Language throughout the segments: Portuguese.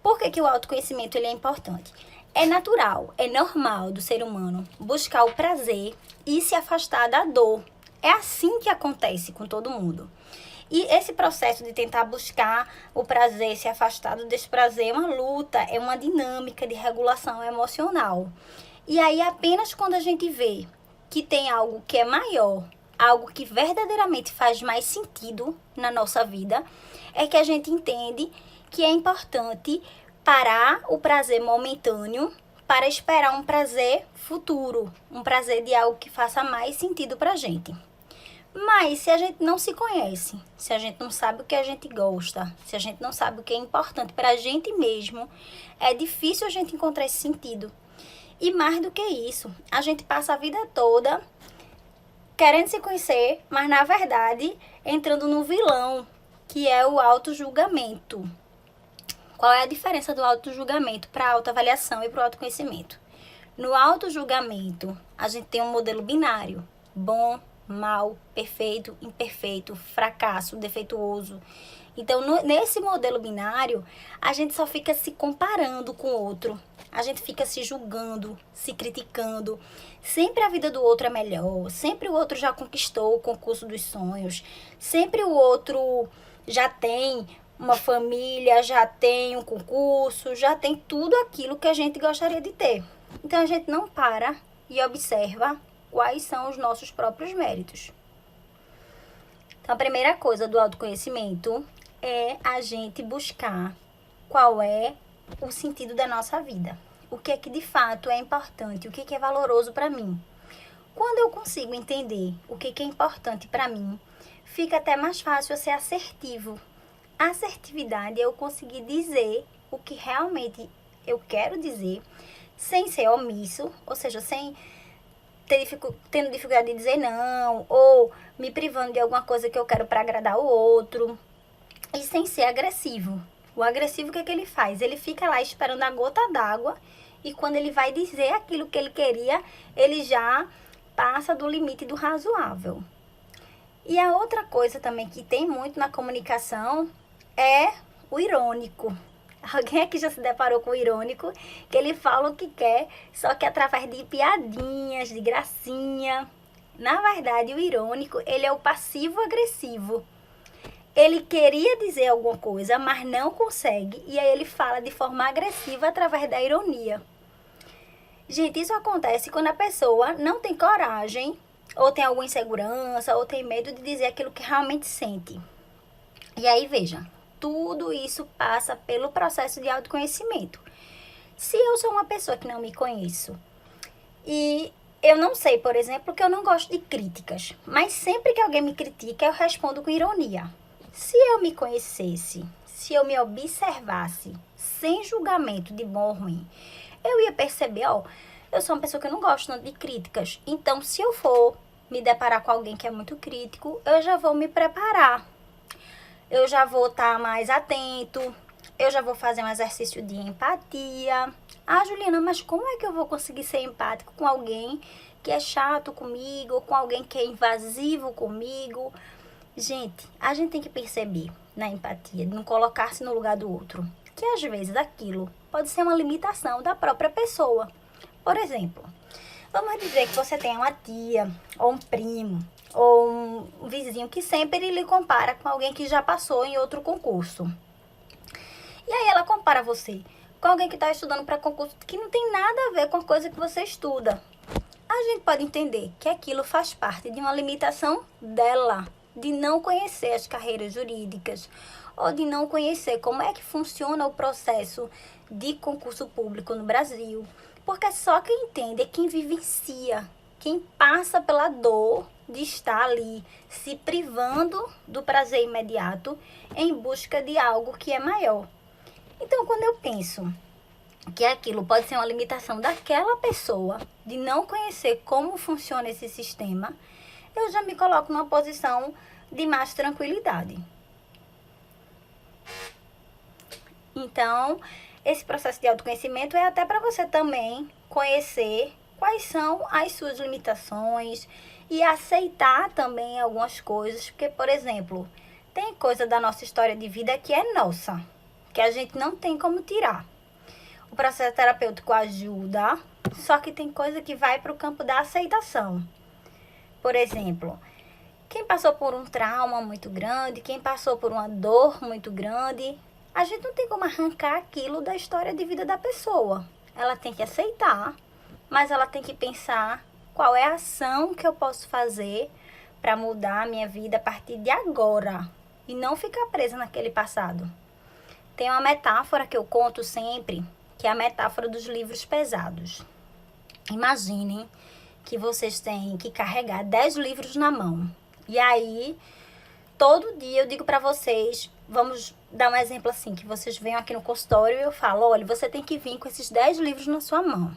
Por que o autoconhecimento ele é importante? É natural, é normal do ser humano buscar o prazer e se afastar da dor. É assim que acontece com todo mundo. E esse processo de tentar buscar o prazer, se afastar do desprazer, é uma luta, é uma dinâmica de regulação emocional. E aí, apenas quando a gente vê que tem algo que é maior, algo que verdadeiramente faz mais sentido na nossa vida, é que a gente entende que é importante parar o prazer momentâneo para esperar um prazer futuro, um prazer de algo que faça mais sentido pra gente. Mas se a gente não se conhece, se a gente não sabe o que a gente gosta, se a gente não sabe o que é importante para a gente mesmo, é difícil a gente encontrar esse sentido. E mais do que isso, a gente passa a vida toda querendo se conhecer, mas na verdade entrando no vilão, que é o autojulgamento. Qual é a diferença do autojulgamento para a autoavaliação e para o autoconhecimento? No autojulgamento, a gente tem um modelo binário, bom, mal, perfeito, imperfeito, fracasso, defeituoso. Então, nesse modelo binário, a gente só fica se comparando com o outro. A gente fica se julgando, se criticando. Sempre a vida do outro é melhor. Sempre o outro já conquistou o concurso dos sonhos. Sempre o outro já tem uma família, já tem um concurso, já tem tudo aquilo que a gente gostaria de ter. Então, a gente não para e observa quais são os nossos próprios méritos. Então, a primeira coisa do autoconhecimento é a gente buscar qual é o sentido da nossa vida. O que é que de fato é importante, o que é que é valoroso para mim. Quando eu consigo entender o que é importante para mim, fica até mais fácil eu ser assertivo. A assertividade é eu conseguir dizer o que realmente eu quero dizer, sem ser omisso, ou seja, sem tendo dificuldade de dizer não, ou me privando de alguma coisa que eu quero para agradar o outro, e sem ser agressivo. O agressivo, o que é que ele faz? Ele fica lá esperando a gota d'água, e quando ele vai dizer aquilo que ele queria, ele já passa do limite do razoável. E a outra coisa também que tem muito na comunicação é o irônico. Alguém aqui já se deparou com o irônico, que ele fala o que quer, só que através de piadinhas, de gracinha. Na verdade, o irônico, ele é o passivo-agressivo. Ele queria dizer alguma coisa, mas não consegue, e aí ele fala de forma agressiva através da ironia. Gente, isso acontece quando a pessoa não tem coragem, ou tem alguma insegurança, ou tem medo de dizer aquilo que realmente sente. E aí, veja, tudo isso passa pelo processo de autoconhecimento. Se eu sou uma pessoa que não me conheço e eu não sei, por exemplo, que eu não gosto de críticas, mas sempre que alguém me critica, eu respondo com ironia. Se eu me conhecesse, se eu me observasse, sem julgamento de bom ou ruim, eu ia perceber, eu sou uma pessoa que eu não gosto tanto de críticas. Então, se eu for me deparar com alguém que é muito crítico, eu já vou me preparar. Eu já vou estar mais atento, eu já vou fazer um exercício de empatia. Ah, Juliana, mas como é que eu vou conseguir ser empático com alguém que é chato comigo, ou com alguém que é invasivo comigo? Gente, a gente tem que perceber na empatia, de não colocar-se no lugar do outro, que às vezes aquilo pode ser uma limitação da própria pessoa. Por exemplo, vamos dizer que você tem uma tia, ou um primo, ou um vizinho que sempre lhe compara com alguém que já passou em outro concurso. E aí ela compara você com alguém que está estudando para concurso que não tem nada a ver com a coisa que você estuda. A gente pode entender que aquilo faz parte de uma limitação dela, de não conhecer as carreiras jurídicas, ou de não conhecer como é que funciona o processo de concurso público no Brasil. Porque só quem entende é quem vivencia, quem passa pela dor de estar ali se privando do prazer imediato em busca de algo que é maior. Então, quando eu penso que aquilo pode ser uma limitação daquela pessoa, de não conhecer como funciona esse sistema, eu já me coloco numa posição de mais tranquilidade. Então, esse processo de autoconhecimento é até para você também conhecer quais são as suas limitações e aceitar também algumas coisas, porque, por exemplo, tem coisa da nossa história de vida que é nossa, que a gente não tem como tirar. O processo terapêutico ajuda, só que tem coisa que vai para o campo da aceitação. Por exemplo, quem passou por um trauma muito grande, quem passou por uma dor muito grande, a gente não tem como arrancar aquilo da história de vida da pessoa. Ela tem que aceitar, mas ela tem que pensar qual é a ação que eu posso fazer para mudar a minha vida a partir de agora e não ficar presa naquele passado. Tem uma metáfora que eu conto sempre, que é a metáfora dos livros pesados. Imaginem que vocês têm que carregar 10 livros na mão. E aí, todo dia eu digo para vocês, vamos dar um exemplo assim, que vocês venham aqui no consultório e eu falo, olha, você tem que vir com esses 10 livros na sua mão.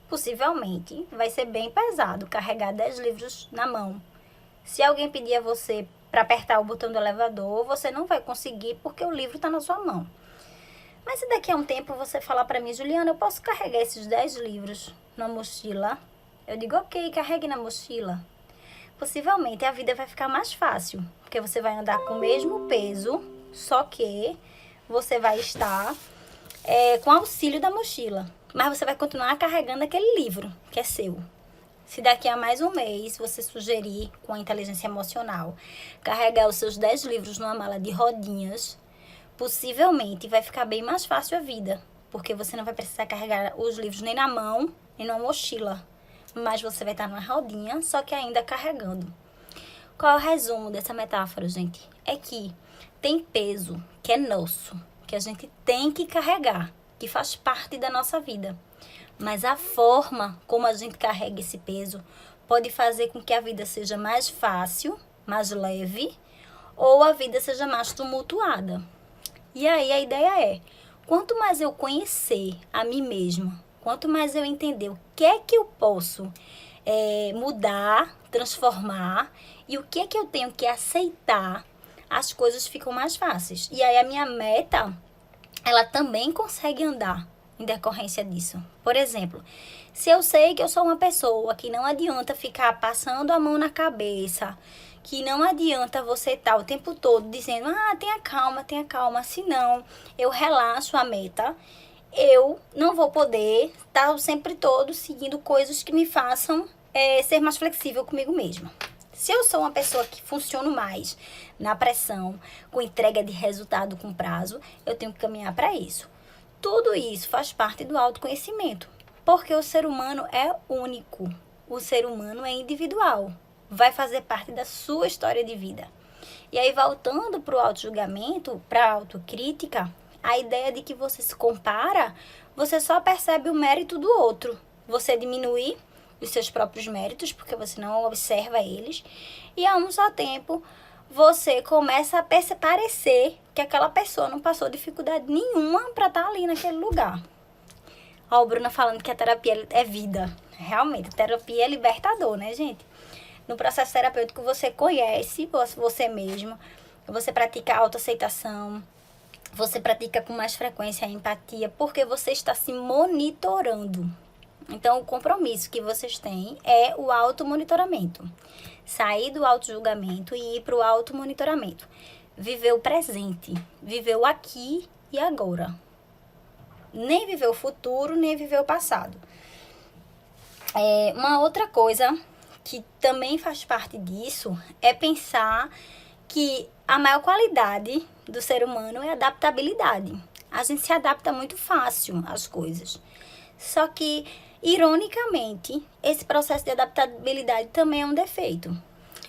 Possivelmente vai ser bem pesado carregar 10 livros na mão. Se alguém pedir a você para apertar o botão do elevador, você não vai conseguir porque o livro está na sua mão. Mas se daqui a um tempo você falar para mim, Juliana, eu posso carregar esses 10 livros na mochila? Eu digo, ok, carregue na mochila. Possivelmente a vida vai ficar mais fácil, porque você vai andar com o mesmo peso, só que você vai estar com auxílio da mochila. Mas você vai continuar carregando aquele livro que é seu. Se daqui a mais um mês você sugerir com a inteligência emocional carregar os seus 10 livros numa mala de rodinhas, possivelmente vai ficar bem mais fácil a vida, porque você não vai precisar carregar os livros nem na mão, nem numa mochila, mas você vai estar numa rodinha, só que ainda carregando. Qual é o resumo dessa metáfora, gente? É que tem peso que é nosso, que a gente tem que carregar, que faz parte da nossa vida. Mas a forma como a gente carrega esse peso pode fazer com que a vida seja mais fácil, mais leve, ou a vida seja mais tumultuada. E aí a ideia é, quanto mais eu conhecer a mim mesma, quanto mais eu entender o que é que eu posso mudar, transformar, e o que é que eu tenho que aceitar, as coisas ficam mais fáceis. E aí a minha meta, ela também consegue andar em decorrência disso. Por exemplo, se eu sei que eu sou uma pessoa que não adianta ficar passando a mão na cabeça, que não adianta você estar o tempo todo dizendo, tenha calma, senão eu relaxo a meta, eu não vou poder estar o sempre todo seguindo coisas que me façam ser mais flexível comigo mesma. Se eu sou uma pessoa que funciono mais na pressão, com entrega de resultado com prazo, eu tenho que caminhar para isso. Tudo isso faz parte do autoconhecimento, porque o ser humano é único, o ser humano é individual, vai fazer parte da sua história de vida. E aí, voltando para o auto-julgamento, para a autocrítica, a ideia de que você se compara, você só percebe o mérito do outro. Você diminui os seus próprios méritos, porque você não observa eles, e a um só tempo você começa a parecer que aquela pessoa não passou dificuldade nenhuma para estar ali naquele lugar. Ó, o Bruna falando que a terapia é vida. Realmente, a terapia é libertador, né, gente? No processo terapêutico você conhece você mesmo, você pratica a autoaceitação, você pratica com mais frequência a empatia, porque você está se monitorando. Então, o compromisso que vocês têm é o automonitoramento. Sair do autojulgamento e ir para o automonitoramento. Viver o presente, viver o aqui e agora. Nem viver o futuro, nem viver o passado. Uma outra coisa que também faz parte disso é pensar que a maior qualidade do ser humano é a adaptabilidade. A gente se adapta muito fácil às coisas. Só que, ironicamente, esse processo de adaptabilidade também é um defeito.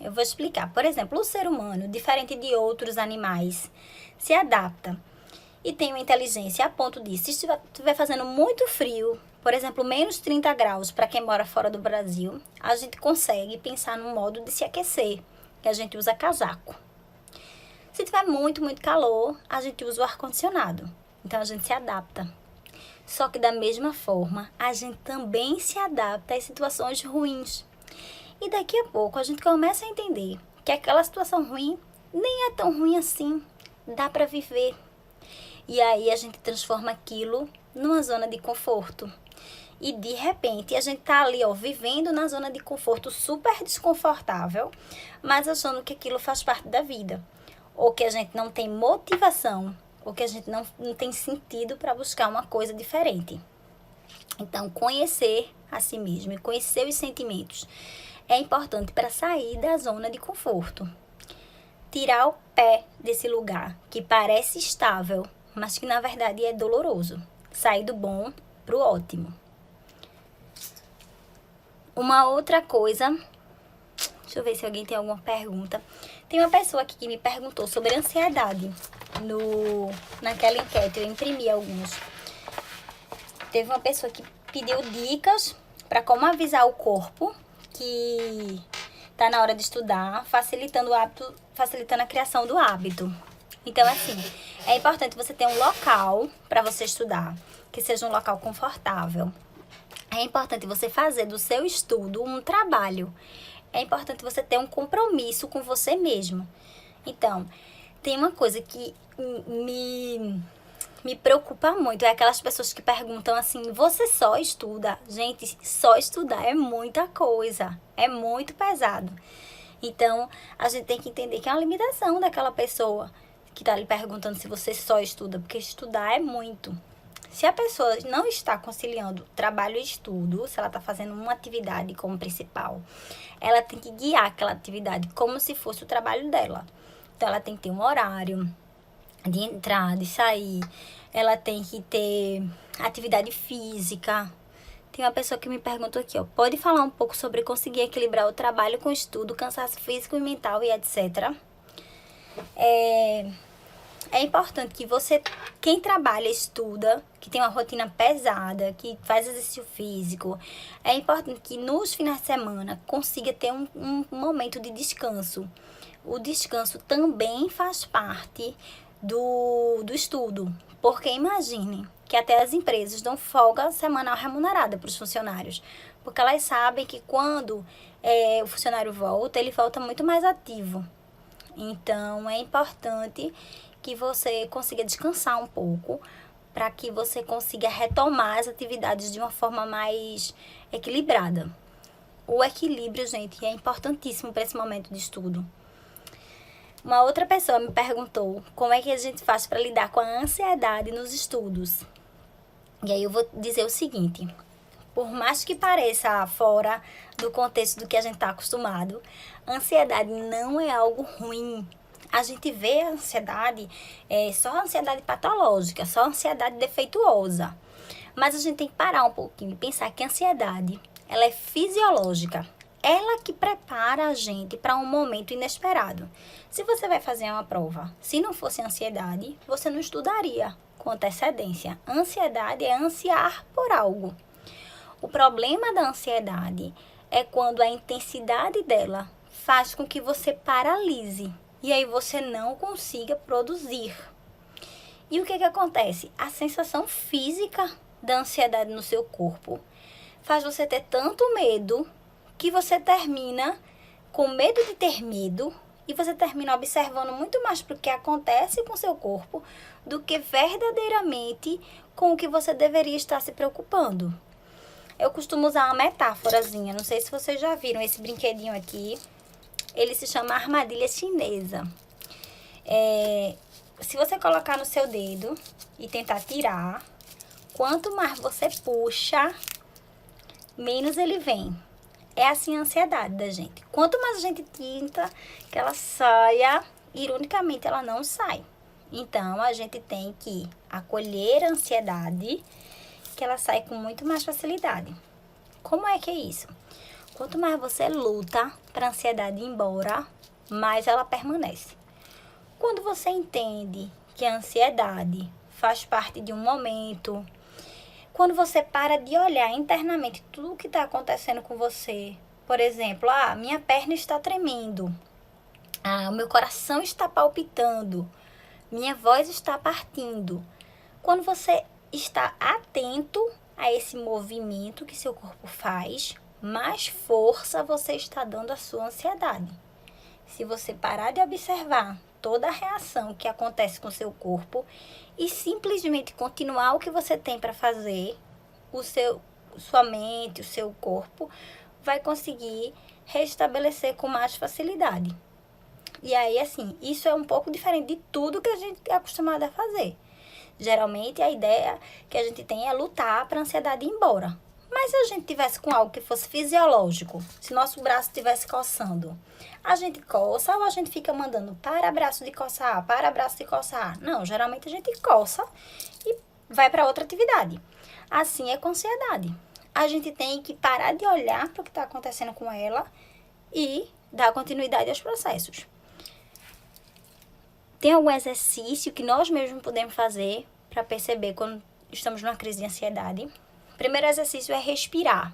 Eu vou explicar. Por exemplo, o ser humano, diferente de outros animais, se adapta e tem uma inteligência a ponto de, se estiver fazendo muito frio, por exemplo, menos 30 graus para quem mora fora do Brasil, a gente consegue pensar num modo de se aquecer, que a gente usa casaco. Se tiver muito, muito calor, a gente usa o ar-condicionado. Então, a gente se adapta. Só que da mesma forma, a gente também se adapta às situações ruins. E daqui a pouco a gente começa a entender que aquela situação ruim nem é tão ruim assim, dá para viver. E aí a gente transforma aquilo numa zona de conforto. E de repente a gente tá ali, vivendo na zona de conforto super desconfortável, mas achando que aquilo faz parte da vida. Ou que a gente não tem motivação, porque a gente não tem sentido para buscar uma coisa diferente. Então, conhecer a si mesmo e conhecer os sentimentos é importante para sair da zona de conforto. Tirar o pé desse lugar que parece estável, mas que na verdade é doloroso. Sair do bom para o ótimo. Uma outra coisa, deixa eu ver se alguém tem alguma pergunta. Tem uma pessoa aqui que me perguntou sobre ansiedade naquela enquete, eu imprimi alguns. Teve uma pessoa que pediu dicas para como avisar o corpo que tá na hora de estudar, facilitando a criação do hábito. Então, assim, é importante você ter um local para você estudar, que seja um local confortável. É importante você fazer do seu estudo um trabalho. É importante você ter um compromisso com você mesmo. Então, tem uma coisa que me preocupa muito, é aquelas pessoas que perguntam assim, você só estuda? Gente, só estudar é muita coisa, é muito pesado. Então, a gente tem que entender que é uma limitação daquela pessoa que está lhe perguntando se você só estuda, porque estudar é muito. Se a pessoa não está conciliando trabalho e estudo, se ela está fazendo uma atividade como principal, ela tem que guiar aquela atividade como se fosse o trabalho dela. Então, ela tem que ter um horário de entrar, de sair. Ela tem que ter atividade física. Tem uma pessoa que me perguntou aqui, ó, pode falar um pouco sobre conseguir equilibrar o trabalho com o estudo, cansaço físico e mental e etc. É importante que você, quem trabalha, estuda, que tem uma rotina pesada, que faz exercício físico, é importante que nos finais de semana consiga ter um momento de descanso. O descanso também faz parte do estudo, porque imagine que até as empresas dão folga semanal remunerada para os funcionários, porque elas sabem que quando o funcionário volta, ele volta muito mais ativo. Então, é importante que você consiga descansar um pouco, para que você consiga retomar as atividades de uma forma mais equilibrada. O equilíbrio, gente, é importantíssimo para esse momento de estudo. Uma outra pessoa me perguntou como é que a gente faz para lidar com a ansiedade nos estudos. E aí eu vou dizer o seguinte, por mais que pareça fora do contexto do que a gente está acostumado, a ansiedade não é algo ruim. A gente vê a ansiedade, só a ansiedade patológica, só a ansiedade defeituosa. Mas a gente tem que parar um pouquinho e pensar que a ansiedade, ela é fisiológica. Ela que prepara a gente para um momento inesperado. Se você vai fazer uma prova, se não fosse ansiedade, você não estudaria com antecedência. Ansiedade é ansiar por algo. O problema da ansiedade é quando a intensidade dela faz com que você paralise e aí você não consiga produzir. E o que acontece? A sensação física da ansiedade no seu corpo faz você ter tanto medo que você termina com medo de ter medo e você termina observando muito mais para o que acontece com o seu corpo do que verdadeiramente com o que você deveria estar se preocupando. Eu costumo usar uma metáforazinha, não sei se vocês já viram esse brinquedinho aqui. Ele se chama armadilha chinesa. Se você colocar no seu dedo e tentar tirar, quanto mais você puxa, menos ele vem. É assim a ansiedade da gente. Quanto mais a gente tenta que ela saia, ironicamente ela não sai. Então, a gente tem que acolher a ansiedade, que ela sai com muito mais facilidade. Como é que é isso? Quanto mais você luta para a ansiedade ir embora, mais ela permanece. Quando você entende que a ansiedade faz parte de um momento, quando você para de olhar internamente tudo o que está acontecendo com você, por exemplo, minha perna está tremendo, o meu coração está palpitando, minha voz está partindo. Quando você está atento a esse movimento que seu corpo faz, mais força você está dando à sua ansiedade. Se você parar de observar toda a reação que acontece com o seu corpo e simplesmente continuar o que você tem para fazer, sua mente, o seu corpo vai conseguir restabelecer com mais facilidade. E aí, assim, isso é um pouco diferente de tudo que a gente é acostumado a fazer. Geralmente, a ideia que a gente tem é lutar para a ansiedade ir embora. Mas se a gente tivesse com algo que fosse fisiológico, se nosso braço estivesse coçando, a gente coça ou a gente fica mandando para braço de coçar, para braço de coçar? Não, geralmente a gente coça e vai para outra atividade. Assim é com ansiedade. A gente tem que parar de olhar para o que está acontecendo com ela e dar continuidade aos processos. Tem algum exercício que nós mesmos podemos fazer para perceber quando estamos numa crise de ansiedade? O primeiro exercício é respirar.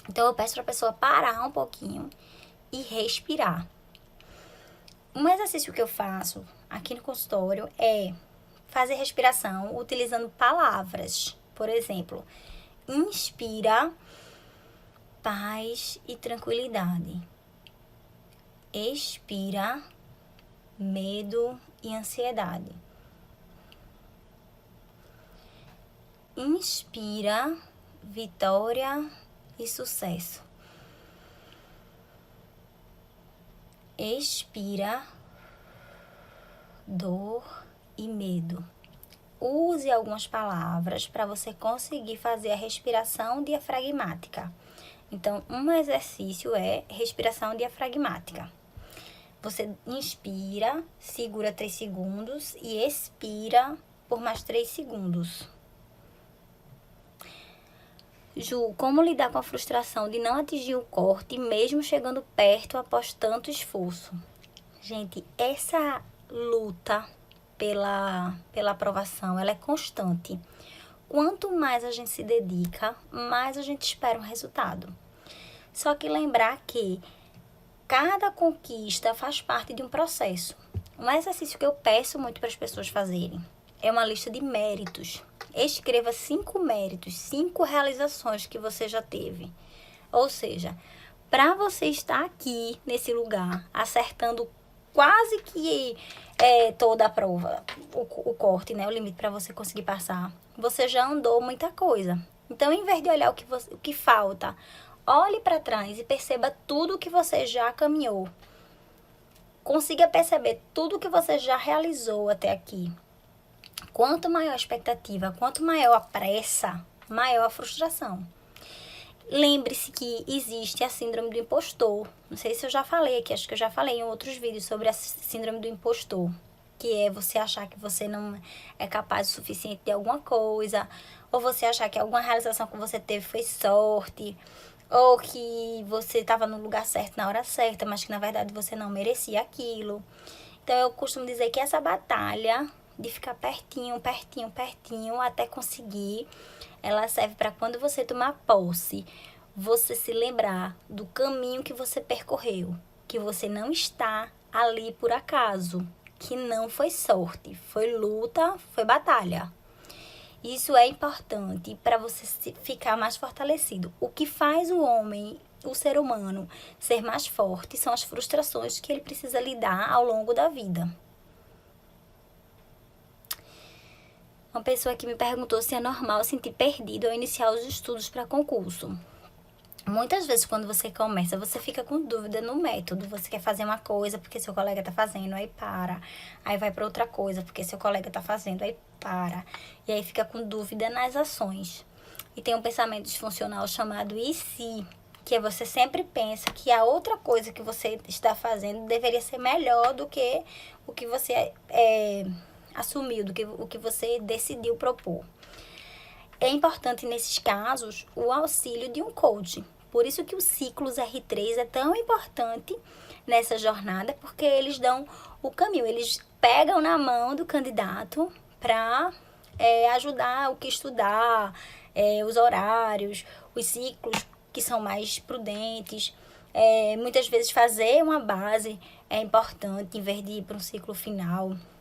Então, eu peço para a pessoa parar um pouquinho e respirar. Um exercício que eu faço aqui no consultório é fazer respiração utilizando palavras. Por exemplo, inspira paz e tranquilidade. Expira medo e ansiedade. Inspira vitória e sucesso. Expira dor e medo. Use algumas palavras para você conseguir fazer a respiração diafragmática. Então, um exercício é respiração diafragmática. Você inspira, segura 3 segundos e expira por mais 3 segundos. Ju, como lidar com a frustração de não atingir o corte, mesmo chegando perto após tanto esforço? Gente, essa luta pela aprovação, ela é constante. Quanto mais a gente se dedica, mais a gente espera um resultado. Só que lembrar que cada conquista faz parte de um processo. Um exercício que eu peço muito para as pessoas fazerem é uma lista de méritos. Escreva 5 méritos, 5 realizações que você já teve. Ou seja, para você estar aqui nesse lugar, acertando quase que toda a prova, o corte, né, o limite para você conseguir passar, você já andou muita coisa. Então, em vez de olhar o que falta, olhe para trás e perceba tudo que você já caminhou. Consiga perceber tudo que você já realizou até aqui. Quanto maior a expectativa, quanto maior a pressa, maior a frustração. Lembre-se que existe a síndrome do impostor. Não sei se eu já falei aqui, acho que eu já falei em outros vídeos sobre a síndrome do impostor. Que é você achar que você não é capaz o suficiente de alguma coisa, ou você achar que alguma realização que você teve foi sorte, ou que você estava no lugar certo na hora certa, mas que na verdade você não merecia aquilo. Então eu costumo dizer que essa batalha de ficar pertinho, pertinho, pertinho até conseguir, ela serve para quando você tomar posse, você se lembrar do caminho que você percorreu, que você não está ali por acaso, que não foi sorte, foi luta, foi batalha. Isso é importante para você ficar mais fortalecido. O que faz o homem, o ser humano, ser mais forte são as frustrações que ele precisa lidar ao longo da vida. Uma pessoa aqui me perguntou se é normal sentir perdido ao iniciar os estudos para concurso. Muitas vezes, quando você começa, você fica com dúvida no método. Você quer fazer uma coisa porque seu colega tá fazendo, aí para. Aí vai para outra coisa porque seu colega tá fazendo, aí para. E aí fica com dúvida nas ações. E tem um pensamento disfuncional chamado e se, que é você sempre pensa que a outra coisa que você está fazendo deveria ser melhor do que o que você assumiu, do que o que você decidiu propor. É importante, nesses casos, o auxílio de um coach. Por isso que o Ciclos R3 é tão importante nessa jornada, porque eles dão o caminho. Eles pegam na mão do candidato para ajudar o que estudar, os horários, os ciclos que são mais prudentes. Muitas vezes fazer uma base é importante, em vez de ir para um ciclo final.